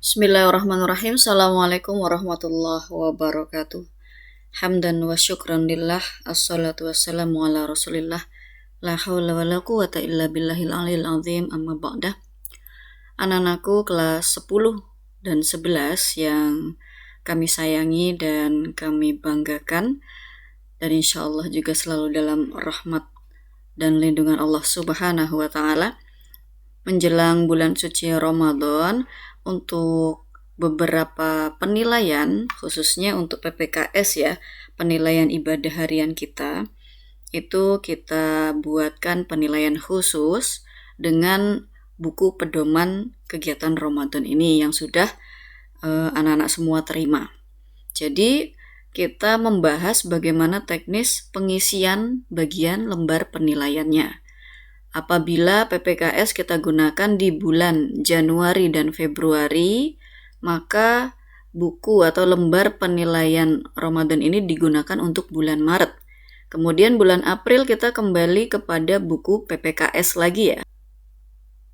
Bismillahirrahmanirrahim. Assalamualaikum warahmatullahi wabarakatuh. Hamdan wa syukran lillah. Assalatu wassalamu ala rasulillah. La hawla wa la quwata illa billahil aliyil azim. Amma ba'dah. Anak-anakku kelas 10 dan 11 yang kami sayangi dan kami banggakan, dan insya Allah juga selalu dalam rahmat dan lindungan Allah subhanahu wa ta'ala. Menjelang bulan suci Ramadan, untuk beberapa penilaian, khususnya untuk PPKS ya, penilaian ibadah harian kita, itu kita buatkan penilaian khusus dengan buku pedoman kegiatan Ramadan ini yang sudah anak-anak semua terima. Jadi kita membahas bagaimana teknis pengisian bagian lembar penilaiannya. Apabila PPKS kita gunakan di bulan Januari dan Februari, maka buku atau lembar penilaian Ramadan ini digunakan untuk bulan Maret. Kemudian bulan April kita kembali kepada buku PPKS lagi ya.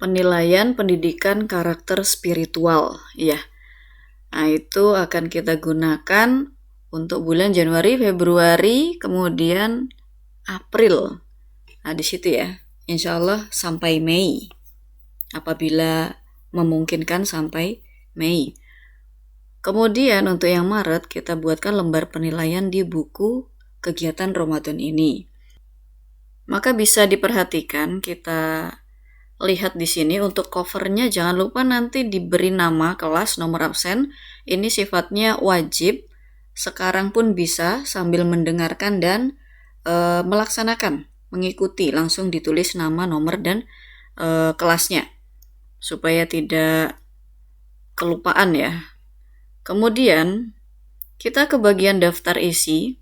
Penilaian pendidikan karakter spiritual, ya. Nah, itu akan kita gunakan untuk bulan Januari, Februari, kemudian April. Nah, di situ ya. Insya Allah sampai Mei, apabila memungkinkan sampai Mei. Kemudian untuk yang Maret kita buatkan lembar penilaian di buku kegiatan Ramadan ini. Maka bisa diperhatikan, kita lihat di sini untuk covernya jangan lupa nanti diberi nama kelas, nomor absen. Ini sifatnya wajib, sekarang pun bisa sambil mendengarkan dan melaksanakan. Mengikuti, langsung ditulis nama, nomor, dan kelasnya supaya tidak kelupaan ya. Kemudian kita ke bagian daftar isi.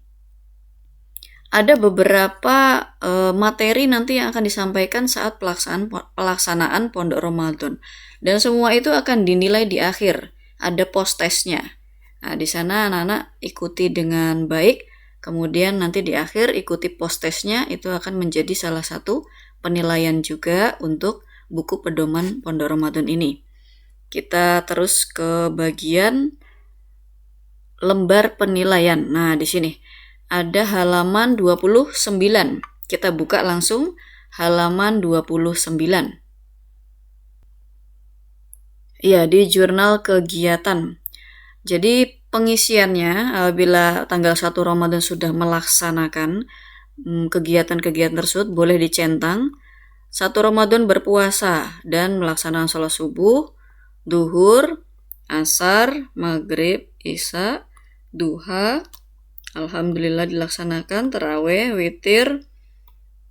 Ada beberapa materi nanti yang akan disampaikan saat pelaksanaan Pondok Ramadan, dan semua itu akan dinilai di akhir. Ada post testnya. Nah, di sana anak-anak ikuti dengan baik. Kemudian nanti di akhir ikuti post testnya, itu akan menjadi salah satu penilaian juga untuk buku pedoman Pondok Ramadan ini. Kita terus ke bagian lembar penilaian. Nah, di sini ada halaman 29. Kita buka langsung halaman 29. Ya, di jurnal kegiatan. Jadi pengisiannya apabila tanggal 1 Ramadan sudah melaksanakan kegiatan-kegiatan tersebut boleh dicentang. 1 Ramadan berpuasa dan melaksanakan sholat subuh, duhur, asar, maghrib, isya, duha, alhamdulillah dilaksanakan, taraweh, witir,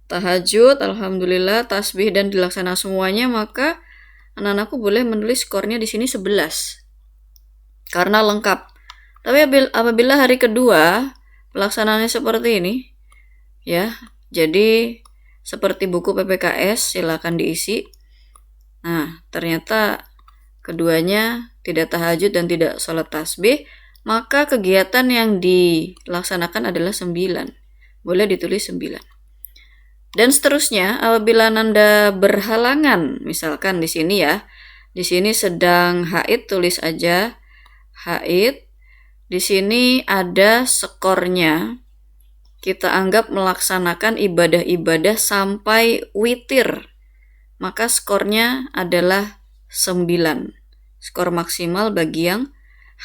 tahajud, alhamdulillah, tasbih dan dilaksanakan semuanya, maka anak-anakku boleh menulis skornya di sini 11 karena lengkap. Tapi apabila hari kedua pelaksanaannya seperti ini, ya, jadi seperti buku PPKS silakan diisi. Nah, ternyata keduanya tidak tahajud dan tidak sholat tasbih, maka kegiatan yang dilaksanakan adalah 9. Boleh ditulis 9. Dan seterusnya, apabila Anda berhalangan, misalkan di sini ya, di sini sedang haid, tulis aja haid. Di sini ada skornya. Kita anggap melaksanakan ibadah-ibadah sampai witir. Maka skornya adalah 9. Skor maksimal bagi yang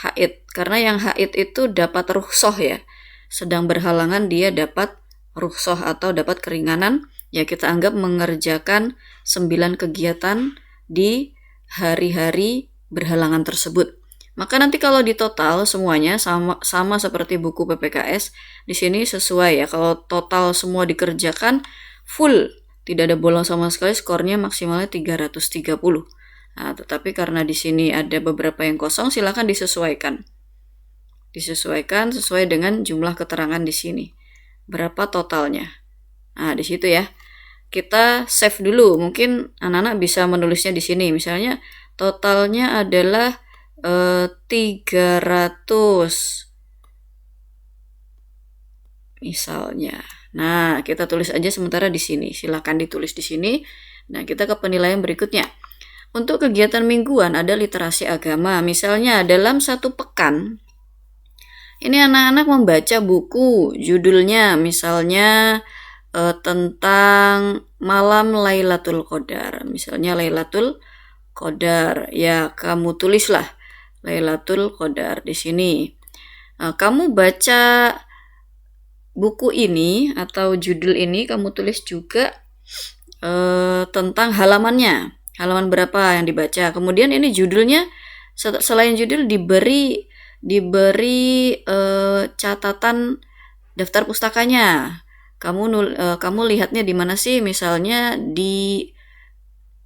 haid. Karena yang haid itu dapat rukhsah ya. Sedang berhalangan dia dapat rukhsah atau dapat keringanan. Ya, kita anggap mengerjakan 9 kegiatan di hari-hari berhalangan tersebut. Maka nanti kalau di total semuanya sama seperti buku PPKS, di sini sesuai ya. Kalau total semua dikerjakan full, tidak ada bolong sama sekali, skornya maksimalnya 330. Nah, tetapi karena di sini ada beberapa yang kosong, silakan disesuaikan. Disesuaikan sesuai dengan jumlah keterangan di sini. Berapa totalnya? Nah, di situ ya. Kita save dulu. Mungkin anak-anak bisa menulisnya di sini. Misalnya totalnya adalah 300 misalnya. Nah, kita tulis aja sementara di sini. Silakan ditulis di sini. Nah, kita ke penilaian berikutnya. Untuk kegiatan mingguan ada literasi agama. Misalnya dalam satu pekan, ini anak-anak membaca buku, judulnya misalnya tentang malam Lailatul Qadar. Misalnya Lailatul Qadar, ya kamu tulislah Lailatul Qadar di sini. Kamu baca buku ini atau judul ini, kamu tulis juga tentang halamannya, halaman berapa yang dibaca. Kemudian ini judulnya, selain judul diberi catatan daftar pustakanya. Kamu lihatnya di mana sih? Misalnya di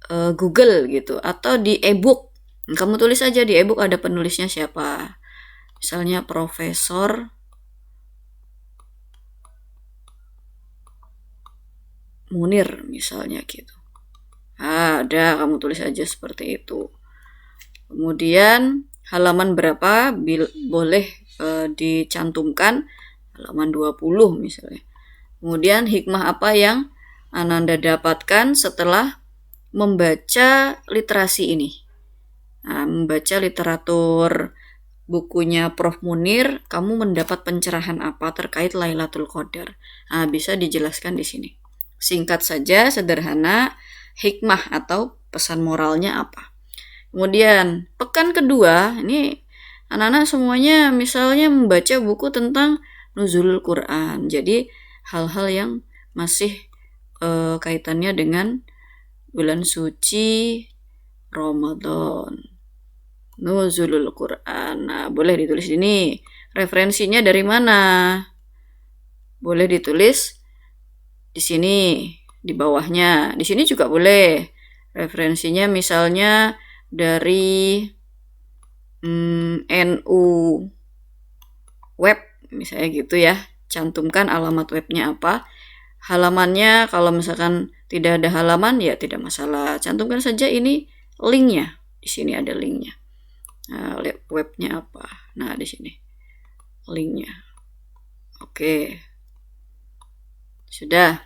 Google gitu, atau di e-book. Kamu tulis aja di e-book ada penulisnya siapa. Misalnya Profesor Munir misalnya gitu. Ada, kamu tulis aja seperti itu. Kemudian halaman berapa boleh dicantumkan, halaman 20 misalnya. Kemudian hikmah apa yang Ananda dapatkan setelah membaca literasi ini. Nah, membaca literatur bukunya Prof. Munir, kamu mendapat pencerahan apa terkait Lailatul Qadar? Nah, bisa dijelaskan di sini. Singkat saja, sederhana, hikmah atau pesan moralnya apa. Kemudian, pekan kedua, ini anak-anak semuanya misalnya membaca buku tentang Nuzulul Quran. Jadi, hal-hal yang masih kaitannya dengan bulan suci Ramadan. Nuzulul Quran. Nah, boleh ditulis ini. Referensinya dari mana? Boleh ditulis di sini, di bawahnya. Di sini juga boleh. Referensinya misalnya dari NU web, misalnya gitu ya. Cantumkan alamat webnya apa. Halamannya kalau misalkan tidak ada halaman ya tidak masalah. Cantumkan saja ini linknya. Di sini ada linknya. Nah, webnya apa? Nah, di sini linknya. Oke. Sudah.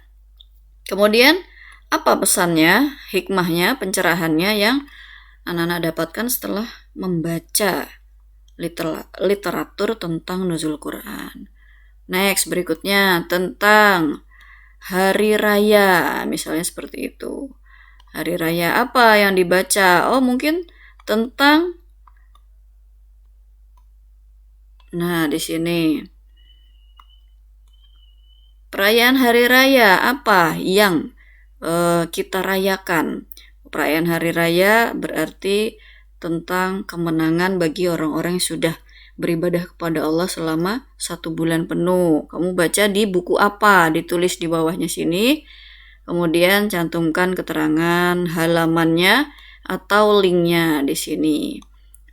Kemudian apa pesannya, hikmahnya, pencerahannya yang anak-anak dapatkan setelah membaca literatur tentang Nuzul Quran. Next, berikutnya tentang hari raya, misalnya seperti itu. Hari raya apa yang dibaca? Oh, mungkin tentang, nah di sini perayaan hari raya apa yang kita rayakan. Perayaan hari raya berarti tentang kemenangan bagi orang-orang yang sudah beribadah kepada Allah selama 1 bulan penuh. Kamu baca di buku apa, ditulis di bawahnya sini. Kemudian cantumkan keterangan halamannya atau linknya di sini.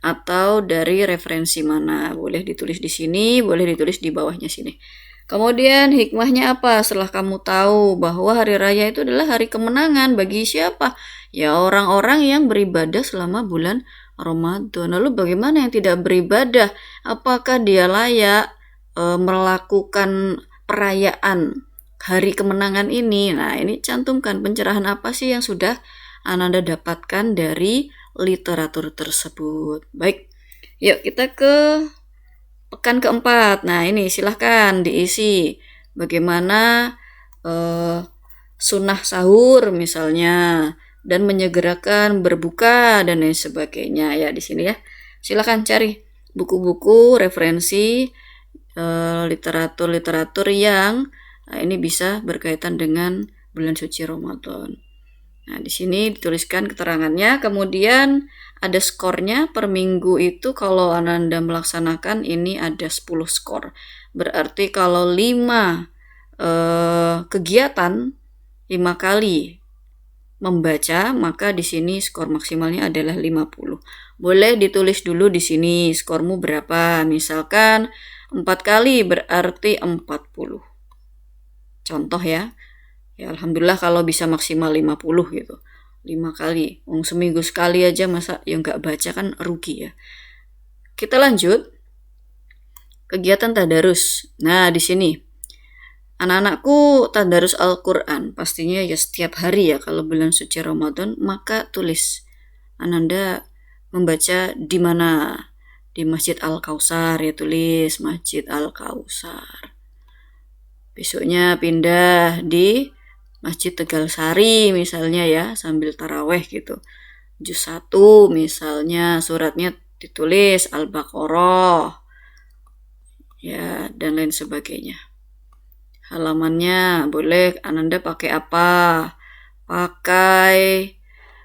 Atau dari referensi mana, boleh ditulis di sini, boleh ditulis di bawahnya sini. Kemudian hikmahnya apa? Setelah kamu tahu bahwa hari raya itu adalah hari kemenangan bagi siapa? Ya orang-orang yang beribadah selama bulan Ramadan. Lalu bagaimana yang tidak beribadah? Apakah dia layak melakukan perayaan hari kemenangan ini? Nah, ini cantumkan pencerahan apa sih yang sudah Ananda dapatkan dari literatur tersebut. Baik, yuk kita ke pekan keempat. Nah, ini silahkan diisi bagaimana sunnah sahur misalnya, dan menyegerakan berbuka dan lain sebagainya. Ya, di sini ya. Silahkan cari buku-buku referensi literatur yang ini bisa berkaitan dengan bulan suci Ramadan. Nah, di sini dituliskan keterangannya, kemudian ada skornya per minggu itu. Kalau Ananda melaksanakan ini ada 10 skor. Berarti kalau 5 kegiatan 5 kali membaca, maka di sini skor maksimalnya adalah 50. Boleh ditulis dulu di sini skormu berapa. Misalkan 4 kali berarti 40. Contoh ya. Ya alhamdulillah kalau bisa maksimal 50 gitu. 5 kali. Seminggu sekali aja masa yang gak baca kan rugi ya. Kita lanjut. Kegiatan tadarus. Nah, di sini anak-anakku tadarus Al-Quran. Pastinya ya setiap hari ya kalau bulan suci Ramadan, maka tulis Ananda membaca di mana? Di Masjid Al-Kautsar, ya tulis Masjid Al-Kautsar. Besoknya pindah di Masjid Tegal Sari misalnya ya, sambil taraweh gitu. Juz 1 misalnya, suratnya ditulis Al-Baqarah. Ya, dan lain sebagainya. Halamannya boleh Ananda pakai apa? Pakai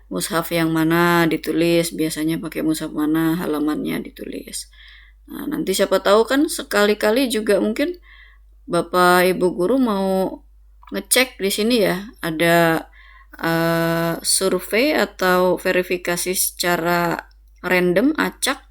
mushaf yang mana ditulis, biasanya pakai mushaf mana, halamannya ditulis. Nah, nanti siapa tahu kan sekali-kali juga mungkin Bapak Ibu guru mau ngecek di sini ya, ada survei atau verifikasi secara random, acak.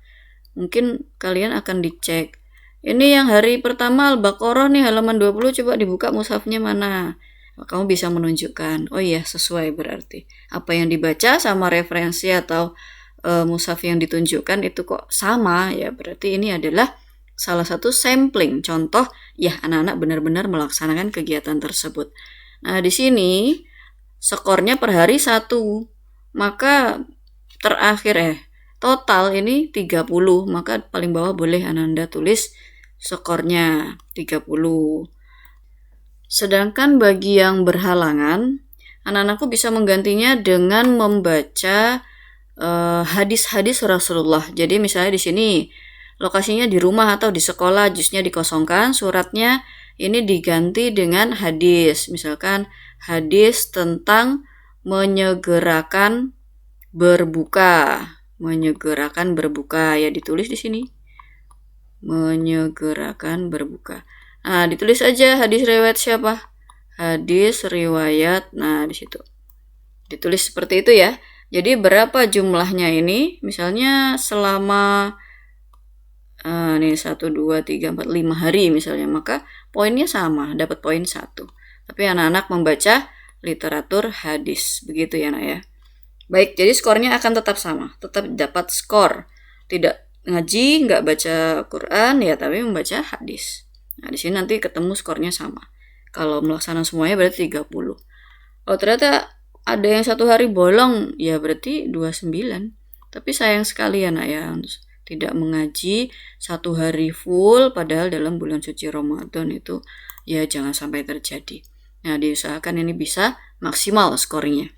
Mungkin kalian akan dicek. Ini yang hari pertama Al-Baqarah nih, halaman 20, coba dibuka mushafnya mana. Kamu bisa menunjukkan, oh iya sesuai berarti. Apa yang dibaca sama referensi atau mushaf yang ditunjukkan itu kok sama, ya berarti ini adalah salah satu sampling, contoh ya anak-anak benar-benar melaksanakan kegiatan tersebut. Nah di sini skornya per hari 1, maka terakhir total ini 30, maka paling bawah boleh Ananda tulis skornya 30. Sedangkan bagi yang berhalangan, anak-anakku bisa menggantinya dengan membaca hadis-hadis Rasulullah. Jadi misalnya di sini lokasinya di rumah atau di sekolah, juznya dikosongkan, suratnya ini diganti dengan hadis. Misalkan hadis tentang menyegerakan berbuka. Menyegerakan berbuka ya ditulis di sini. Menyegerakan berbuka. Nah, ditulis aja hadis riwayat siapa? Hadis riwayat, nah di situ. Ditulis seperti itu ya. Jadi berapa jumlahnya ini? Misalnya selama nih 1, 2, 3, 4, 5 hari misalnya, maka poinnya sama, dapat poin 1. Tapi anak-anak membaca literatur hadis, begitu ya nak ya. Baik, jadi skornya akan tetap sama, tetap dapat skor. Tidak ngaji, nggak baca Quran ya, tapi membaca hadis. Nah, di sini nanti ketemu skornya sama. Kalau melaksanakan semuanya berarti 30. Oh, ternyata ada yang 1 hari bolong, ya berarti 29. Tapi sayang sekali ya nak ya, tidak mengaji 1 hari full, padahal dalam bulan suci Ramadan itu ya jangan sampai terjadi. Nah, diusahakan ini bisa maksimal skornya.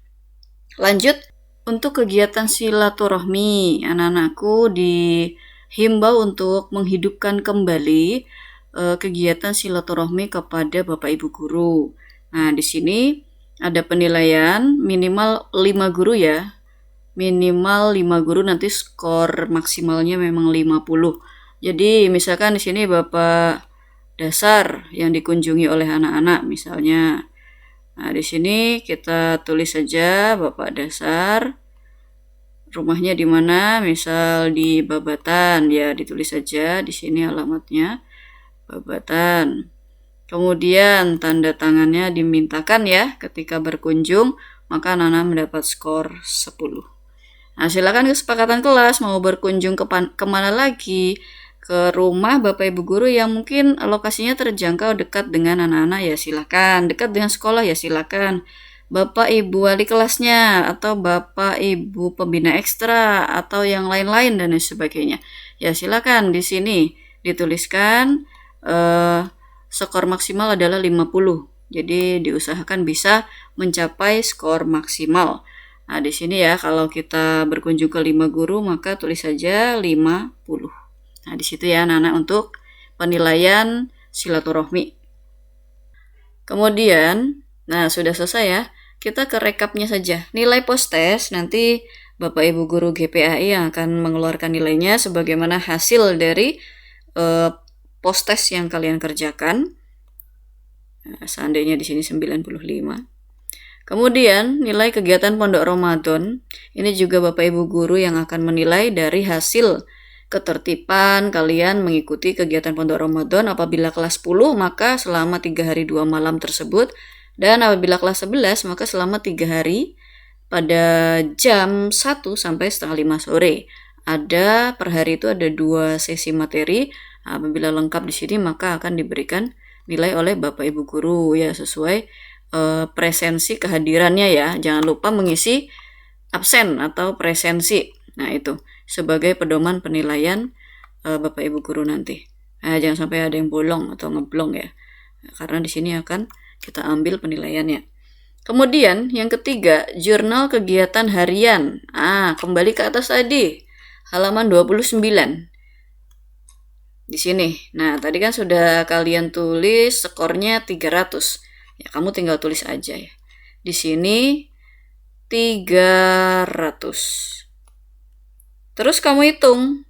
Lanjut, untuk kegiatan silaturahmi, anak-anakku dihimbau untuk menghidupkan kembali kegiatan silaturahmi kepada Bapak Ibu guru. Nah, di sini ada penilaian minimal 5 guru ya. Minimal 5 guru, nanti skor maksimalnya memang 50. Jadi misalkan di sini Bapak dasar yang dikunjungi oleh anak-anak misalnya. Nah, di sini kita tulis saja Bapak dasar. Rumahnya di mana? Misal di Babatan, ya ditulis saja di sini alamatnya. Babatan. Kemudian tanda tangannya dimintakan ya ketika berkunjung, maka anak-anak mendapat skor 10. Nah, silakan kesepakatan kelas mau berkunjung kemana lagi, ke rumah Bapak Ibu guru yang mungkin lokasinya terjangkau dekat dengan anak-anak ya silakan, dekat dengan sekolah ya silakan. Bapak Ibu wali kelasnya atau Bapak Ibu pembina ekstra atau yang lain-lain dan sebagainya. Ya silakan di sini dituliskan skor maksimal adalah 50. Jadi diusahakan bisa mencapai skor maksimal. Nah, di sini ya kalau kita berkunjung ke 5 guru maka tulis saja 50. Nah, di situ ya anak-anak untuk penilaian silaturahmi. Kemudian, nah sudah selesai ya. Kita ke rekapnya saja. Nilai post-test nanti Bapak Ibu guru GPAI yang akan mengeluarkan nilainya sebagaimana hasil dari post-test yang kalian kerjakan. Nah, seandainya di sini 95. Kemudian nilai kegiatan pondok Ramadan, ini juga Bapak Ibu guru yang akan menilai dari hasil ketertiban kalian mengikuti kegiatan pondok Ramadan. Apabila kelas 10 maka selama 3 hari 2 malam tersebut, dan apabila kelas 11 maka selama 3 hari pada jam 1 sampai setengah 5 sore. Ada per hari itu ada 2 sesi materi. Apabila lengkap di sini maka akan diberikan nilai oleh Bapak Ibu guru ya sesuai presensi kehadirannya ya. Jangan lupa mengisi absen atau presensi. Nah, itu sebagai pedoman penilaian Bapak Ibu guru nanti. Nah, jangan sampai ada yang bolong atau ngeblong ya. Karena di sini akan kita ambil penilaiannya. Kemudian yang ketiga, jurnal kegiatan harian. Kembali ke atas tadi. Halaman 29. Di sini. Nah, tadi kan sudah kalian tulis skornya 300. Ya, kamu tinggal tulis aja ya. Di sini 300. Terus kamu hitung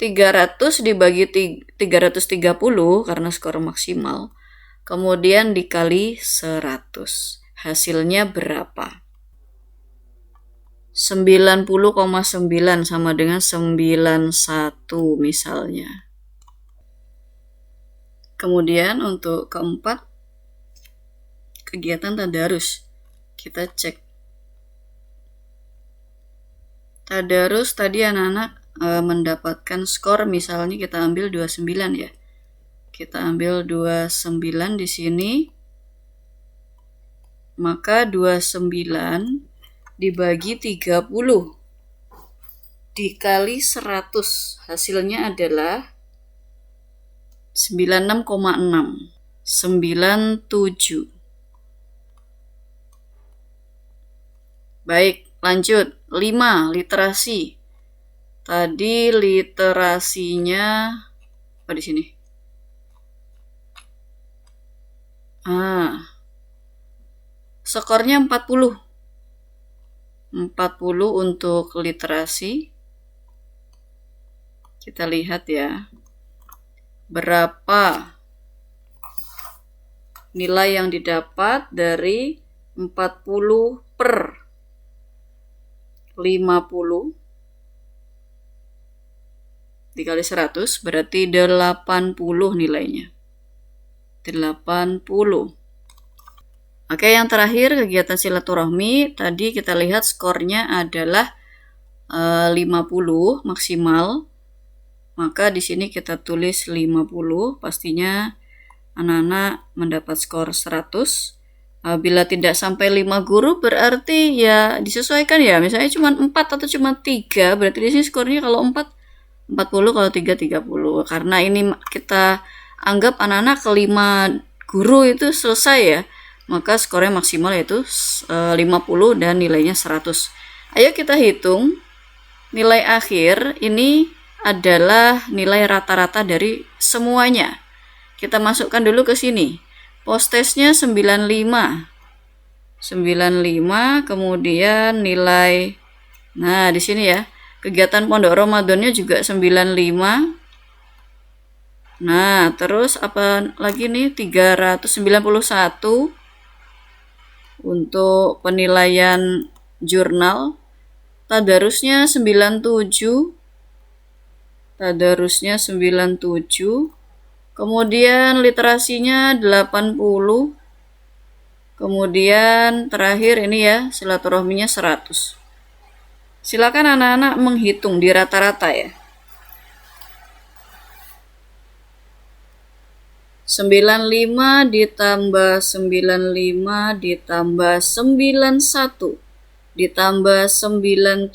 300 dibagi 330 karena skor maksimal. Kemudian dikali 100. Hasilnya berapa? 90,9 sama dengan 91 misalnya. Kemudian untuk keempat, kegiatan tadarus. Kita cek. Tadarus tadi anak-anak mendapatkan skor, misalnya kita ambil 29 ya. Kita ambil 29 di sini. Maka 29 dibagi 30 dikali 100. Hasilnya adalah 96,6. 97. Baik, lanjut. 5. Literasi. Tadi literasinya di sini. Skornya 40. 40 untuk literasi. Kita lihat ya. Berapa nilai yang didapat dari 40 per 50 dikali 100 berarti 80 nilainya. 80. Oke, yang terakhir kegiatan silaturahmi. Tadi kita lihat skornya adalah 50 maksimal. Maka di sini kita tulis 50. Pastinya anak-anak mendapat skor 100. Bila tidak sampai 5 guru berarti ya disesuaikan ya. Misalnya cuma 4 atau cuma 3, berarti di sini skornya kalau 4 40, kalau 3 30. Karena ini kita anggap anak-anak kelima guru itu selesai ya. Maka skornya maksimal yaitu 50 dan nilainya 100. Ayo kita hitung nilai akhir. Ini adalah nilai rata-rata dari semuanya. Kita masukkan dulu ke sini. Postesnya 95. 95, kemudian nilai. Nah, di sini ya. Kegiatan pondok Ramadannya juga 95. Nah, terus apa lagi nih? 391 untuk penilaian jurnal. Tadarusnya 97. Tadarusnya 97. Kemudian literasinya 80. Kemudian terakhir ini ya, silaturahminya 100. Silakan anak-anak menghitung di rata-rata ya. 95 ditambah 95 ditambah 91 ditambah 97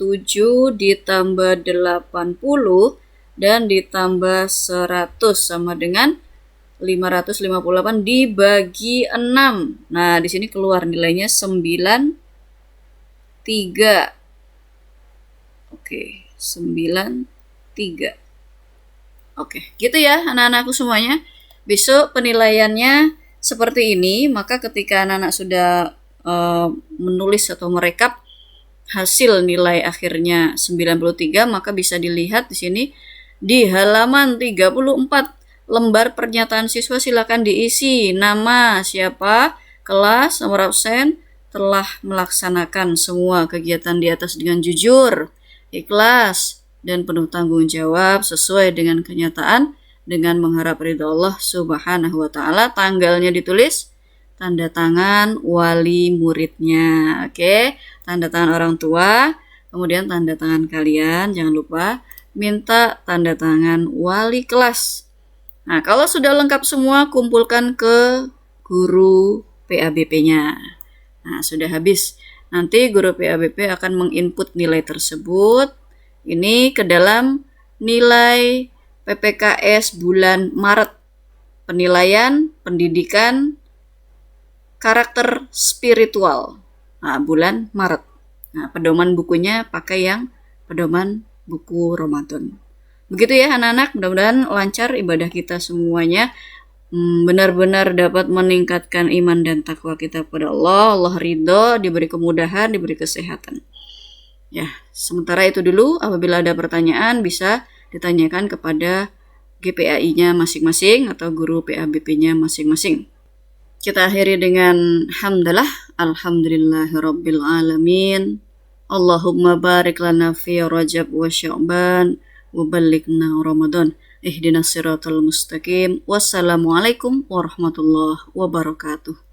ditambah 80 dan ditambah 100 sama dengan 558 dibagi 6. Nah, di sini keluar nilainya 93. Oke, 93. Oke, gitu ya anak-anakku semuanya. Besok penilaiannya seperti ini, maka ketika anak-anak sudah menulis atau merekap hasil nilai akhirnya 93, maka bisa dilihat di sini di halaman 34 lembar pernyataan siswa. Silakan diisi nama, siapa, kelas, nomor absen, telah melaksanakan semua kegiatan di atas dengan jujur, ikhlas, dan penuh tanggung jawab sesuai dengan kenyataan dengan mengharap ridha Allah Subhanahu wa taala. Tanggalnya ditulis, tanda tangan wali muridnya. Oke, tanda tangan orang tua, kemudian tanda tangan kalian, jangan lupa minta tanda tangan wali kelas. Nah, kalau sudah lengkap semua, kumpulkan ke guru PABP-nya. Nah, sudah habis. Nanti guru PABP akan menginput nilai tersebut ini ke dalam nilai PPKS bulan Maret. Penilaian pendidikan karakter spiritual. Nah, bulan Maret. Nah, pedoman bukunya pakai yang pedoman buku Ramadan. Begitu ya anak-anak, mudah-mudahan lancar ibadah kita semuanya. Benar-benar dapat meningkatkan iman dan takwa kita kepada Allah. Allah ridho, diberi kemudahan, diberi kesehatan. Ya, sementara itu dulu. Apabila ada pertanyaan bisa ditanyakan kepada GPAI-nya masing-masing atau guru PABP-nya masing-masing. Kita akhiri dengan hamdalah, alhamdulillahirabbil alamin. Allahumma barik lana fi Rajab wa Sya'ban wa ballighna Ramadan. Ihdinas siratal mustaqim. Wassalamualaikum warahmatullahi wabarakatuh.